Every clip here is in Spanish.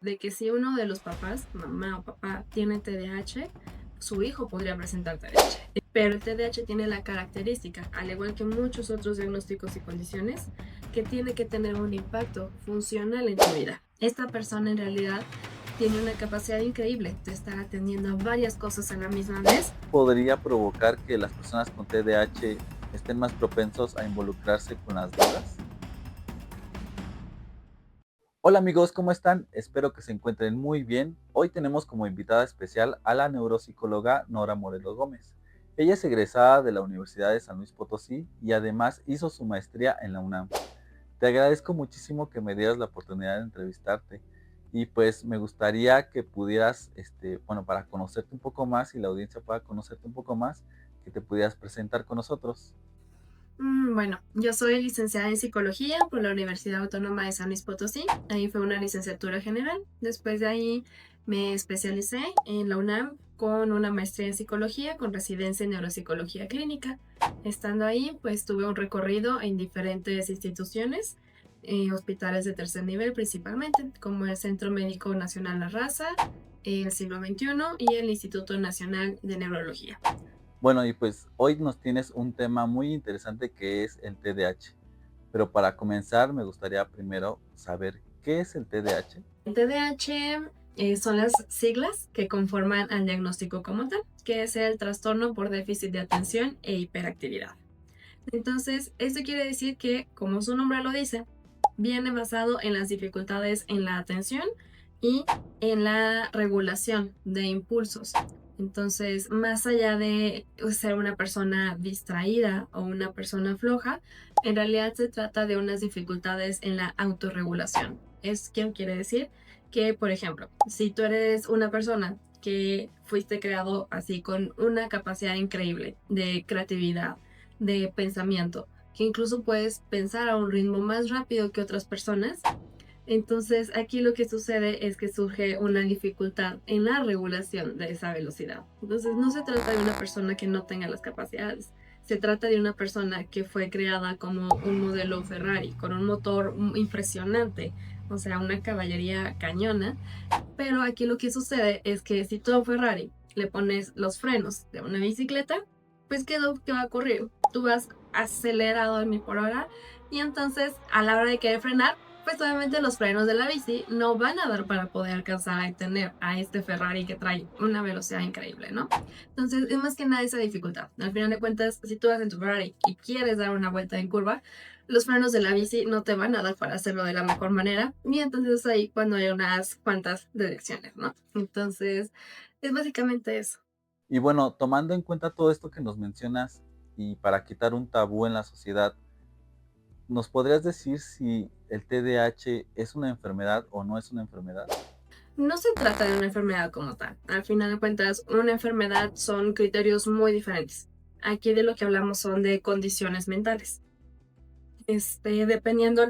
de que si uno de los papás, mamá o papá, tiene TDAH, su hijo podría presentar TDAH. Pero el TDAH tiene la característica, al igual que muchos otros diagnósticos y condiciones, que tiene que tener un impacto funcional en tu vida. Esta persona en realidad tiene una capacidad increíble de estar atendiendo a varias cosas a la misma vez. Podría provocar que las personas con TDAH estén más propensos a involucrarse con las drogas. Hola amigos, ¿cómo están? Espero que se encuentren muy bien. Hoy tenemos como invitada especial a la neuropsicóloga Nora Morelos Gómez. Ella es egresada de la Universidad de San Luis Potosí y además hizo su maestría en la UNAM. Te agradezco muchísimo que me dieras la oportunidad de entrevistarte y pues me gustaría que pudieras, para conocerte un poco más y la audiencia pueda conocerte un poco más, que te pudieras presentar con nosotros. Bueno, yo soy licenciada en psicología por la Universidad Autónoma de San Luis Potosí. Ahí fue una licenciatura general. Después de ahí me especialicé en la UNAM con una maestría en psicología con residencia en neuropsicología clínica. Estando ahí, pues tuve un recorrido en diferentes instituciones, hospitales de tercer nivel principalmente, como el Centro Médico Nacional La Raza, el Siglo XXI y el Instituto Nacional de Neurología. Bueno, y pues hoy nos tienes un tema muy interesante que es el TDAH. Pero para comenzar, me gustaría primero saber qué es el TDAH. El TDAH son las siglas que conforman al diagnóstico como tal, que es el trastorno por déficit de atención e hiperactividad. Entonces, esto quiere decir que, como su nombre lo dice, viene basado en las dificultades en la atención y en la regulación de impulsos. Entonces, más allá de ser una persona distraída o una persona floja, en realidad se trata de unas dificultades en la autorregulación. Es que quiere decir que, por ejemplo, si tú eres una persona que fuiste creado así con una capacidad increíble de creatividad, de pensamiento, que incluso puedes pensar a un ritmo más rápido que otras personas. Entonces, aquí lo que sucede es que surge una dificultad en la regulación de esa velocidad. Entonces, no se trata de una persona que no tenga las capacidades. Se trata de una persona que fue creada como un modelo Ferrari, con un motor impresionante, o sea, una caballería cañona. Pero aquí lo que sucede es que si tú a un Ferrari le pones los frenos de una bicicleta, pues ¿qué va a ocurrir? Tú vas acelerado a 1000 por hora y entonces a la hora de querer frenar, pues obviamente los frenos de la bici no van a dar para poder alcanzar a detener a este Ferrari que trae una velocidad increíble, ¿no? Entonces es más que nada esa dificultad. Al final de cuentas, si tú vas en tu Ferrari y quieres dar una vuelta en curva, los frenos de la bici no te van a dar para hacerlo de la mejor manera, y entonces ahí cuando hay unas cuantas deducciones, ¿no? Entonces, es básicamente eso. Y bueno, tomando en cuenta todo esto que nos mencionas y para quitar un tabú en la sociedad, ¿nos podrías decir si el TDAH es una enfermedad o no es una enfermedad? No se trata de una enfermedad como tal. Al final de cuentas, una enfermedad son criterios muy diferentes. Aquí de lo que hablamos son de condiciones mentales. Dependiendo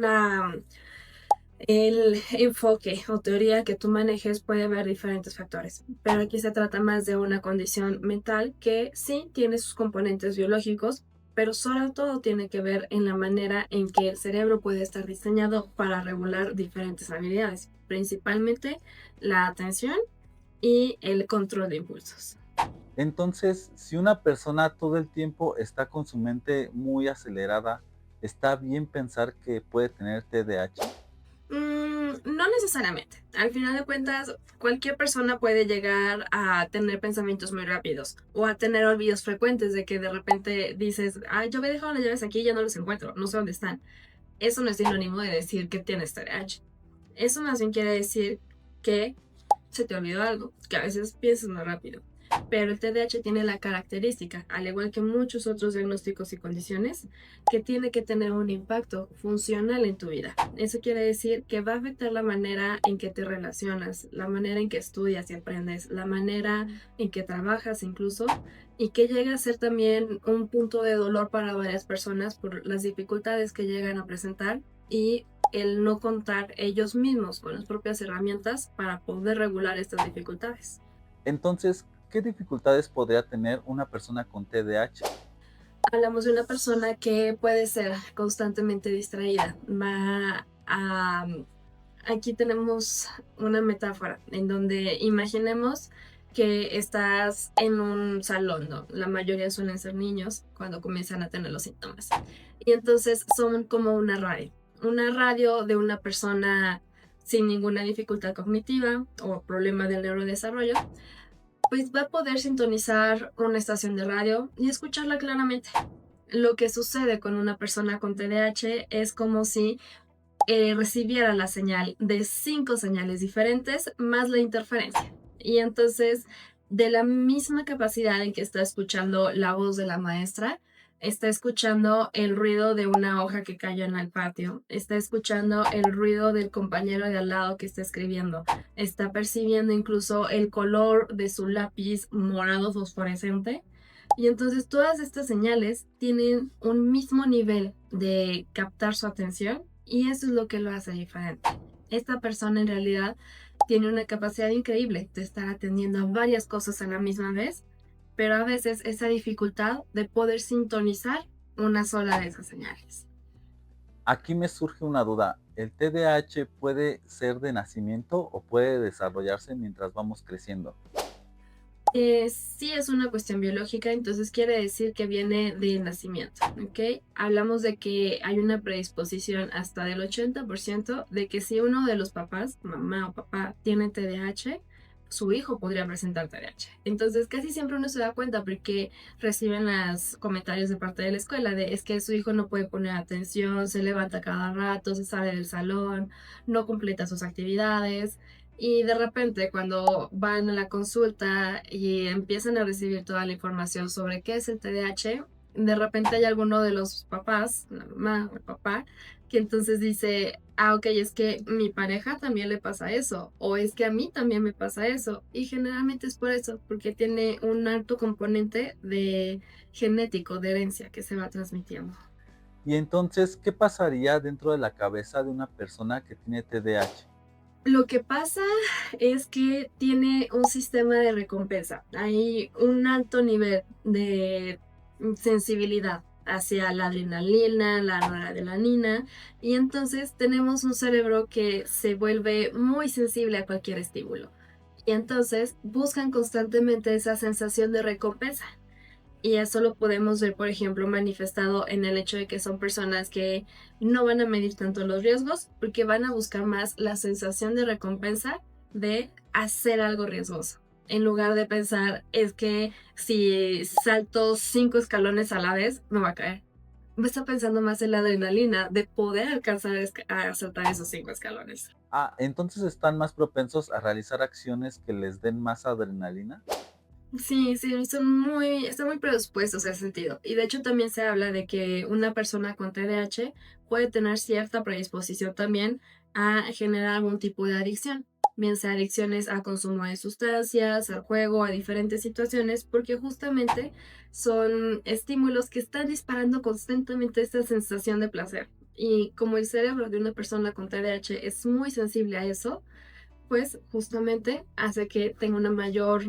el enfoque o teoría que tú manejes puede haber diferentes factores, pero aquí se trata más de una condición mental que sí tiene sus componentes biológicos, pero sobre todo tiene que ver en la manera en que el cerebro puede estar diseñado para regular diferentes habilidades, principalmente la atención y el control de impulsos. Entonces, si una persona todo el tiempo está con su mente muy acelerada, ¿está bien pensar que puede tener TDAH? No necesariamente. Al final de cuentas, cualquier persona puede llegar a tener pensamientos muy rápidos o a tener olvidos frecuentes de que de repente dices, yo había dejado las llaves aquí y ya no los encuentro, no sé dónde están. Eso no es sinónimo de decir que tienes TDAH. Eso más bien quiere decir que se te olvidó algo, que a veces piensas más rápido. Pero el TDAH tiene la característica, al igual que muchos otros diagnósticos y condiciones, que tiene que tener un impacto funcional en tu vida. Eso quiere decir que va a afectar la manera en que te relacionas, la manera en que estudias y aprendes, la manera en que trabajas incluso, y que llega a ser también un punto de dolor para varias personas por las dificultades que llegan a presentar y el no contar ellos mismos con las propias herramientas para poder regular estas dificultades. Entonces, ¿qué dificultades podría tener una persona con TDAH? Hablamos de una persona que puede ser constantemente distraída, va a aquí tenemos una metáfora en donde imaginemos que estás en un salón, ¿no? La mayoría suelen ser niños cuando comienzan a tener los síntomas. Y entonces son como una radio de una persona sin ninguna dificultad cognitiva o problema del neurodesarrollo, pues va a poder sintonizar una estación de radio y escucharla claramente. Lo que sucede con una persona con TDAH es como si recibiera la señal de 5 señales diferentes más la interferencia. Y entonces, de la misma capacidad en que está escuchando la voz de la maestra, está escuchando el ruido de una hoja que cayó en el patio, está escuchando el ruido del compañero de al lado que está escribiendo, está percibiendo incluso el color de su lápiz morado fosforescente. Y entonces todas estas señales tienen un mismo nivel de captar su atención y eso es lo que lo hace diferente. Esta persona en realidad tiene una capacidad increíble de estar atendiendo a varias cosas a la misma vez, pero a veces esa dificultad de poder sintonizar una sola de esas señales. Aquí me surge una duda. ¿El TDAH puede ser de nacimiento o puede desarrollarse mientras vamos creciendo? Sí es una cuestión biológica, entonces quiere decir que viene del nacimiento, ¿ok? Hablamos de que hay una predisposición hasta del 80% de que si uno de los papás, mamá o papá, tiene TDAH, su hijo podría presentar TDAH. Entonces casi siempre uno se da cuenta porque reciben los comentarios de parte de la escuela de es que su hijo no puede poner atención, se levanta cada rato, se sale del salón, no completa sus actividades. Y de repente, cuando van a la consulta y empiezan a recibir toda la información sobre qué es el TDAH, de repente hay alguno de los papás, la mamá o el papá, que entonces dice, ah, ok, es que mi pareja también le pasa eso, o es que a mí también me pasa eso. Y generalmente es por eso, porque tiene un alto componente de genético, de herencia, que se va transmitiendo. Y entonces, ¿qué pasaría dentro de la cabeza de una persona que tiene TDAH? Lo que pasa es que tiene un sistema de recompensa. Hay un alto nivel de sensibilidad hacia la adrenalina, la noradrenalina, y entonces tenemos un cerebro que se vuelve muy sensible a cualquier estímulo. Y entonces buscan constantemente esa sensación de recompensa. Y eso lo podemos ver, por ejemplo, manifestado en el hecho de que son personas que no van a medir tanto los riesgos porque van a buscar más la sensación de recompensa de hacer algo riesgoso. En lugar de pensar, es que si salto 5 escalones a la vez, me va a caer. Me está pensando más en la adrenalina de poder alcanzar a saltar esos 5 escalones. Ah, entonces están más propensos a realizar acciones que les den más adrenalina. Sí, sí, están muy predispuestos en ese sentido. Y de hecho también se habla de que una persona con TDAH puede tener cierta predisposición también a generar algún tipo de adicción, bien sea adicciones a consumo de sustancias, al juego, a diferentes situaciones, porque justamente son estímulos que están disparando constantemente esta sensación de placer. Y como el cerebro de una persona con TDAH es muy sensible a eso, pues justamente hace que tenga una mayor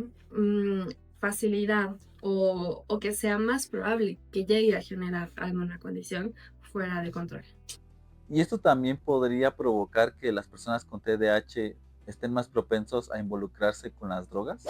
facilidad o que sea más probable que llegue a generar alguna condición fuera de control. Y esto también podría provocar que las personas con TDAH estén más propensos a involucrarse con las drogas.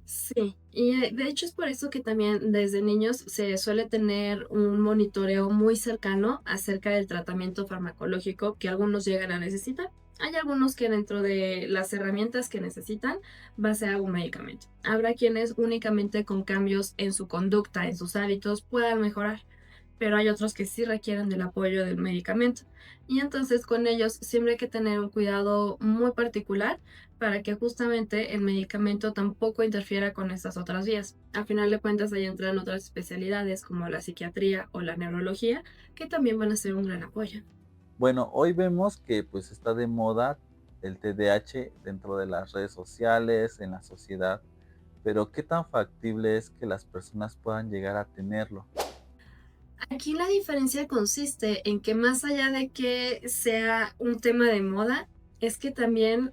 Sí, y de hecho es por eso que también desde niños se suele tener un monitoreo muy cercano acerca del tratamiento farmacológico que algunos llegan a necesitar. Hay algunos que dentro de las herramientas que necesitan va a ser algún medicamento. Habrá quienes únicamente con cambios en su conducta, en sus hábitos, puedan mejorar, pero hay otros que sí requieren del apoyo del medicamento. Y entonces con ellos siempre hay que tener un cuidado muy particular para que justamente el medicamento tampoco interfiera con estas otras vías. Al final de cuentas, ahí entran otras especialidades como la psiquiatría o la neurología, que también van a ser un gran apoyo. Bueno, hoy vemos que pues está de moda el TDAH dentro de las redes sociales, en la sociedad, pero ¿qué tan factible es que las personas puedan llegar a tenerlo? Aquí la diferencia consiste en que más allá de que sea un tema de moda, es que también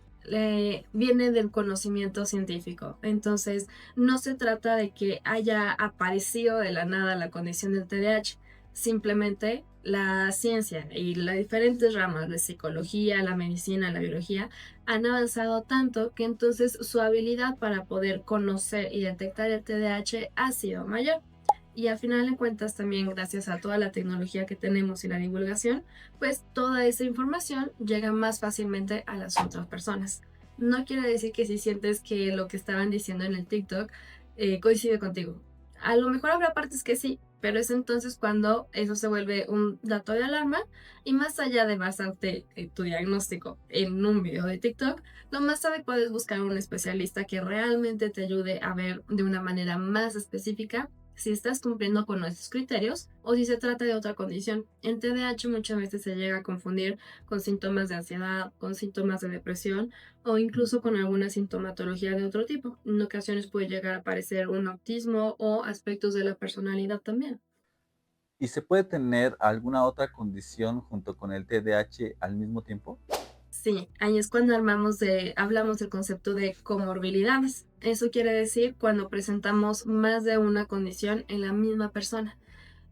viene del conocimiento científico. Entonces, no se trata de que haya aparecido de la nada la condición del TDAH, Simplemente la ciencia y las diferentes ramas de psicología, la medicina, la biología han avanzado tanto que entonces su habilidad para poder conocer y detectar el TDAH ha sido mayor. Y al final de cuentas también gracias a toda la tecnología que tenemos y la divulgación, pues toda esa información llega más fácilmente a las otras personas. No quiere decir que si sientes que lo que estaban diciendo en el TikTok coincide contigo. A lo mejor habrá partes que sí, pero es entonces cuando eso se vuelve un dato de alarma y más allá de basarte tu diagnóstico en un video de TikTok, lo más adecuado es buscar un especialista que realmente te ayude a ver de una manera más específica si estás cumpliendo con nuestros criterios o si se trata de otra condición. El TDAH muchas veces se llega a confundir con síntomas de ansiedad, con síntomas de depresión o incluso con alguna sintomatología de otro tipo. En ocasiones puede llegar a aparecer un autismo o aspectos de la personalidad también. ¿Y se puede tener alguna otra condición junto con el TDAH al mismo tiempo? Sí, ahí es cuando hablamos del concepto de comorbilidades. Eso quiere decir cuando presentamos más de una condición en la misma persona.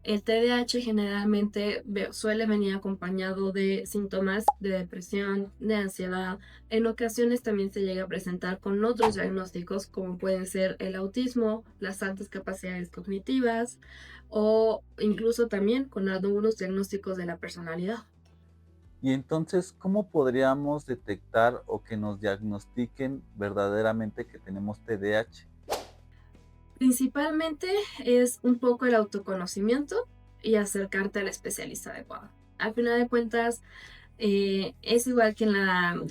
El TDAH generalmente suele venir acompañado de síntomas de depresión, de ansiedad. En ocasiones también se llega a presentar con otros diagnósticos como pueden ser el autismo, las altas capacidades cognitivas o incluso también con algunos diagnósticos de la personalidad. Y entonces, ¿cómo podríamos detectar o que nos diagnostiquen verdaderamente que tenemos TDAH? Principalmente es un poco el autoconocimiento y acercarte al especialista adecuado. Al final de cuentas, es igual que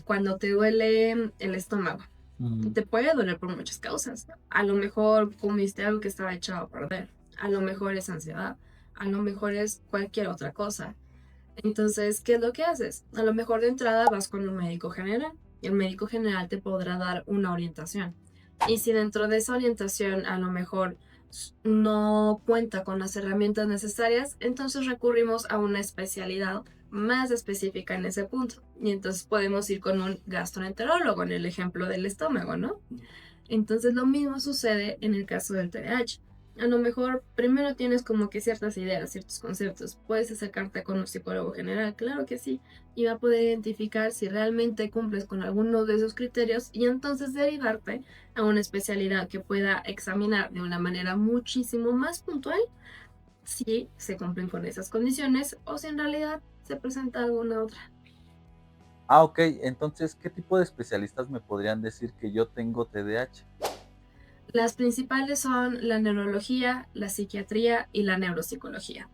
cuando te duele el estómago. Mm. Te puede doler por muchas causas. A lo mejor comiste algo que estaba echado a perder. A lo mejor es ansiedad. A lo mejor es cualquier otra cosa. Entonces, ¿qué es lo que haces? A lo mejor de entrada vas con un médico general y el médico general te podrá dar una orientación. Y si dentro de esa orientación a lo mejor no cuenta con las herramientas necesarias, entonces recurrimos a una especialidad más específica en ese punto. Y entonces podemos ir con un gastroenterólogo en el ejemplo del estómago, ¿no? Entonces lo mismo sucede en el caso del TDAH. A lo mejor primero tienes como que ciertas ideas, ciertos conceptos. Puedes acercarte con un psicólogo general, claro que sí, y va a poder identificar si realmente cumples con alguno de esos criterios y entonces derivarte a una especialidad que pueda examinar de una manera muchísimo más puntual si se cumplen con esas condiciones o si en realidad se presenta alguna otra. Ah, ok. Entonces, ¿qué tipo de especialistas me podrían decir que yo tengo TDAH? Las principales son la neurología, la psiquiatría y la neuropsicología.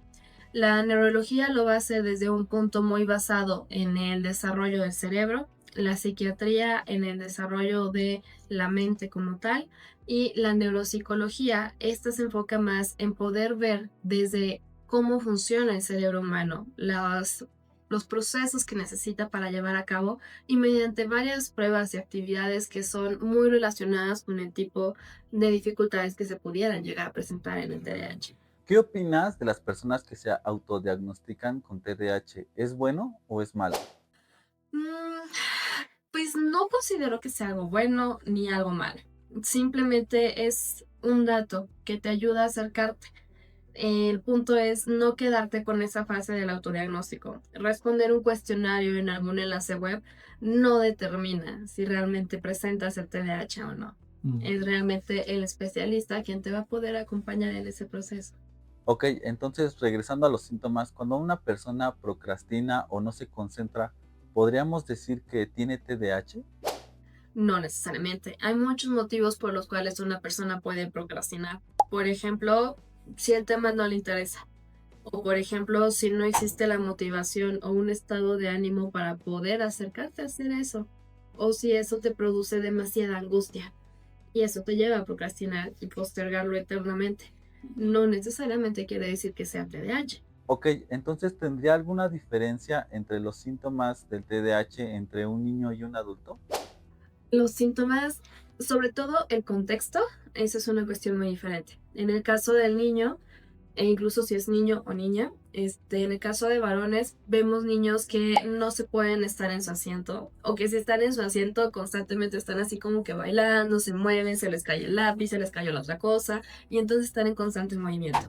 La neurología lo va a hacer desde un punto muy basado en el desarrollo del cerebro, la psiquiatría en el desarrollo de la mente como tal y la neuropsicología, esta se enfoca más en poder ver desde cómo funciona el cerebro humano, los procesos que necesita para llevar a cabo y mediante varias pruebas y actividades que son muy relacionadas con el tipo de dificultades que se pudieran llegar a presentar en el TDAH. ¿Qué opinas de las personas que se autodiagnostican con TDAH? ¿Es bueno o es malo? Mm, Pues no considero que sea algo bueno ni algo malo. Simplemente es un dato que te ayuda a acercarte. El punto es no quedarte con esa fase del autodiagnóstico. Responder un cuestionario en algún enlace web no determina si realmente presentas el TDAH o no. Es realmente el especialista quien te va a poder acompañar en ese proceso. Ok, entonces regresando a los síntomas, cuando una persona procrastina o no se concentra, ¿podríamos decir que tiene TDAH? No necesariamente. Hay muchos motivos por los cuales una persona puede procrastinar. Por ejemplo, si el tema no le interesa. O por ejemplo, si no existe la motivación o un estado de ánimo para poder acercarte a hacer eso. O si eso te produce demasiada angustia y eso te lleva a procrastinar y postergarlo eternamente. No necesariamente quiere decir que sea TDAH. Ok, entonces ¿tendría alguna diferencia entre los síntomas del TDAH entre un niño y un adulto? Los síntomas, sobre todo el contexto, esa es una cuestión muy diferente. En el caso del niño, e incluso si es niño o niña. En el caso de varones, vemos niños que no se pueden estar en su asiento, o que si están en su asiento constantemente están así como que bailando, se mueven, se les cae el lápiz, se les cayó la otra cosa, y entonces están en constante movimiento.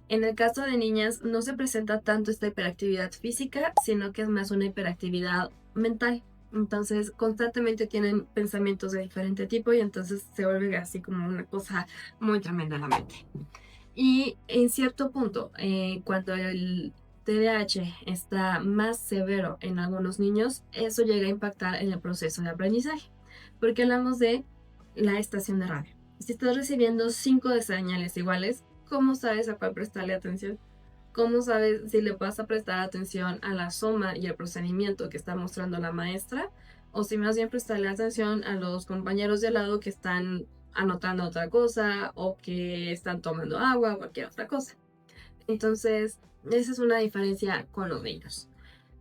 En el caso de niñas, no se presenta tanto esta hiperactividad física, sino que es más una hiperactividad mental. Entonces, constantemente tienen pensamientos de diferente tipo y entonces se vuelve así como una cosa muy tremenda en la mente. Y en cierto punto, cuando el TDAH está más severo en algunos niños, eso llega a impactar en el proceso de aprendizaje, porque hablamos de la estación de radio. Si estás recibiendo 5 señales iguales, ¿cómo sabes a cuál prestarle atención? ¿Cómo sabes si le vas a prestar atención a la suma y el procedimiento que está mostrando la maestra? O si más bien prestarle atención a los compañeros de al lado que están anotando otra cosa o que están tomando agua o cualquier otra cosa. Entonces, esa es una diferencia con los niños.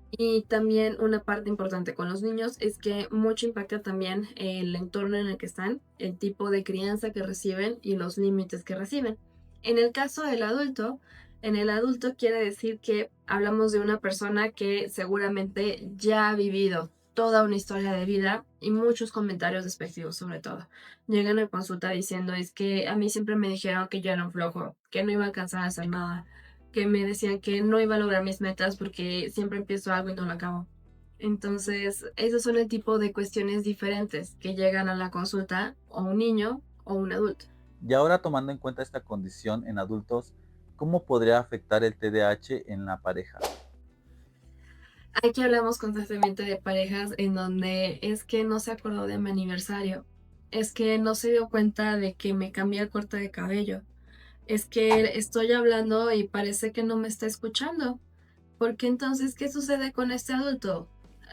Y también una parte importante con los niños es que mucho impacta también el entorno en el que están, el tipo de crianza que reciben y los límites que reciben. En el caso del adulto, en el adulto quiere decir que hablamos de una persona que seguramente ya ha vivido toda una historia de vida y muchos comentarios despectivos sobre todo. Llegan a consulta diciendo es que a mí siempre me dijeron que yo era un flojo, que no iba a alcanzar a hacer nada, que me decían que no iba a lograr mis metas porque siempre empiezo algo y no lo acabo. Entonces, esos son el tipo de cuestiones diferentes que llegan a la consulta o un niño o un adulto. Y ahora tomando en cuenta esta condición en adultos, ¿cómo podría afectar el TDAH en la pareja? Aquí hablamos constantemente de parejas en donde es que no se acordó de mi aniversario, es que no se dio cuenta de que me cambié el corte de cabello, es que estoy hablando y parece que no me está escuchando. Porque entonces, ¿qué sucede con este adulto?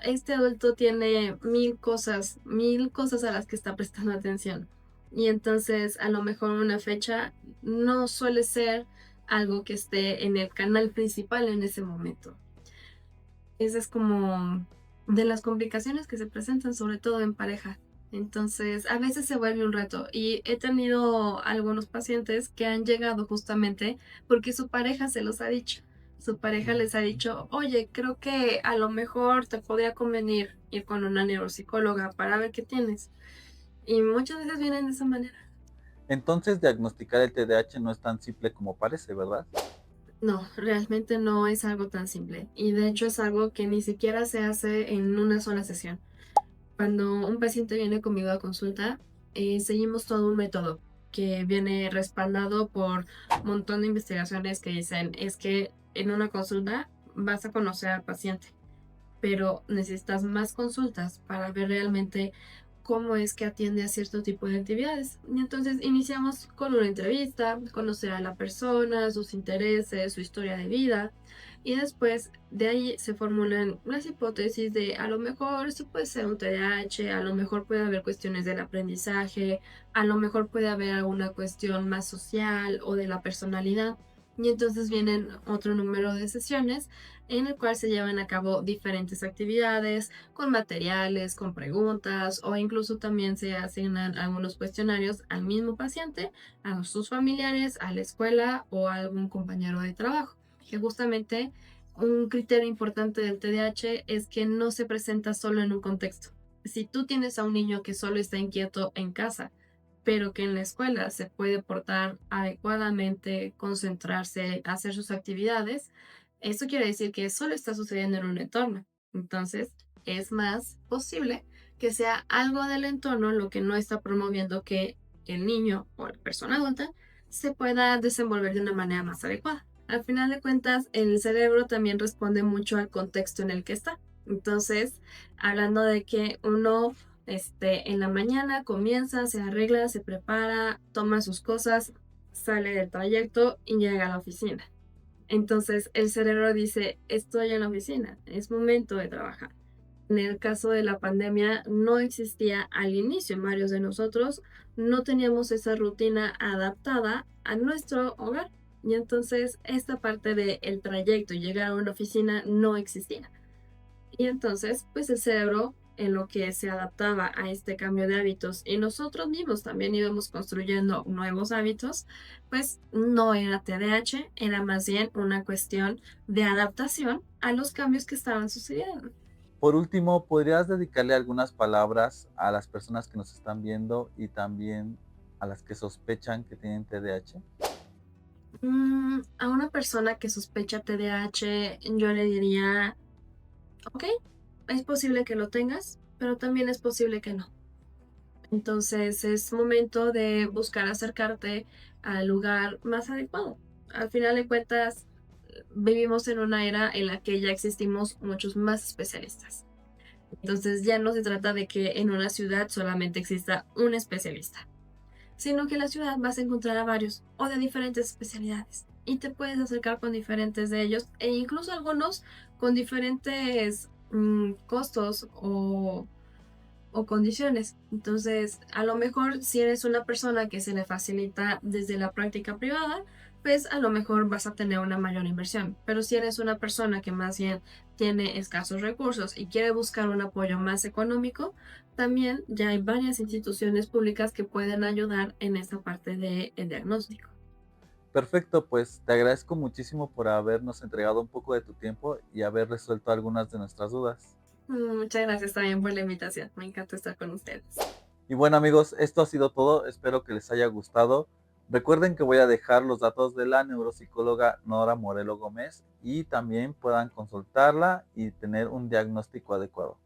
Este adulto tiene mil cosas a las que está prestando atención. Y entonces, a lo mejor una fecha no suele ser algo que esté en el canal principal en ese momento. Esa es como de las complicaciones que se presentan, sobre todo en pareja. Entonces, a veces se vuelve un reto y he tenido algunos pacientes que han llegado justamente porque su pareja se los ha dicho. Su pareja les ha dicho, oye, creo que a lo mejor te podría convenir ir con una neuropsicóloga para ver qué tienes. Y muchas veces vienen de esa manera. Entonces, diagnosticar el TDAH no es tan simple como parece, ¿verdad? No, realmente no es algo tan simple. Y de hecho es algo que ni siquiera se hace en una sola sesión. Cuando un paciente viene conmigo a consulta, seguimos todo un método que viene respaldado por un montón de investigaciones que dicen es que en una consulta vas a conocer al paciente, pero necesitas más consultas para ver realmente cómo es que atiende a cierto tipo de actividades. Y entonces iniciamos con una entrevista, conocer a la persona, sus intereses, su historia de vida. Y después de ahí se formulan las hipótesis de a lo mejor esto puede ser un TDAH, a lo mejor puede haber cuestiones del aprendizaje, a lo mejor puede haber alguna cuestión más social o de la personalidad. Y entonces vienen otro número de sesiones en el cual se llevan a cabo diferentes actividades con materiales, con preguntas o incluso también se asignan algunos cuestionarios al mismo paciente, a sus familiares, a la escuela o a algún compañero de trabajo. Que justamente un criterio importante del TDAH es que no se presenta solo en un contexto. Si tú tienes a un niño que solo está inquieto en casa, pero que en la escuela se puede portar adecuadamente, concentrarse, hacer sus actividades, eso quiere decir que solo está sucediendo en un entorno. Entonces, es más posible que sea algo del entorno lo que no está promoviendo que el niño o la persona adulta se pueda desenvolver de una manera más adecuada. Al final de cuentas, el cerebro también responde mucho al contexto en el que está. Entonces, hablando de que uno en la mañana comienza, se arregla, se prepara, toma sus cosas, sale del trayecto y llega a la oficina. Entonces el cerebro dice, estoy en la oficina, es momento de trabajar. En el caso de la pandemia no existía al inicio en varios de nosotros, no teníamos esa rutina adaptada a nuestro hogar. Y entonces esta parte del trayecto y llegar a una oficina no existía. Y entonces, pues el cerebro en lo que se adaptaba a este cambio de hábitos y nosotros mismos también íbamos construyendo nuevos hábitos, pues no era TDAH, era más bien una cuestión de adaptación a los cambios que estaban sucediendo. Por último, ¿podrías dedicarle algunas palabras a las personas que nos están viendo y también a las que sospechan que tienen TDAH? A una persona que sospecha TDAH, yo le diría, ok, es posible que lo tengas, pero también es posible que no. Entonces es momento de buscar acercarte al lugar más adecuado. Al final de cuentas, vivimos en una era en la que ya existimos muchos más especialistas. Entonces ya no se trata de que en una ciudad solamente exista un especialista, sino que en la ciudad vas a encontrar a varios o de diferentes especialidades y te puedes acercar con diferentes de ellos e incluso algunos con diferentes costos o condiciones. Entonces, a lo mejor si eres una persona que se le facilita desde la práctica privada, pues a lo mejor vas a tener una mayor inversión. Pero si eres una persona que más bien tiene escasos recursos y quiere buscar un apoyo más económico, también ya hay varias instituciones públicas que pueden ayudar en esta parte del diagnóstico. Perfecto, pues te agradezco muchísimo por habernos entregado un poco de tu tiempo y haber resuelto algunas de nuestras dudas. Muchas gracias también por la invitación. Me encanta estar con ustedes. Y bueno amigos, esto ha sido todo, espero que les haya gustado. Recuerden que voy a dejar los datos de la neuropsicóloga Nora Morelo Gómez y también puedan consultarla y tener un diagnóstico adecuado.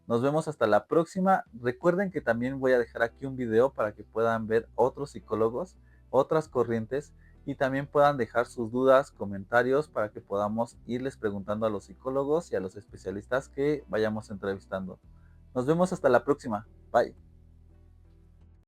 Nos vemos hasta la próxima. Recuerden que también voy a dejar aquí un video para que puedan ver otros psicólogos, otras corrientes y también puedan dejar sus dudas, comentarios para que podamos irles preguntando a los psicólogos y a los especialistas que vayamos entrevistando. Nos vemos hasta la próxima. Bye.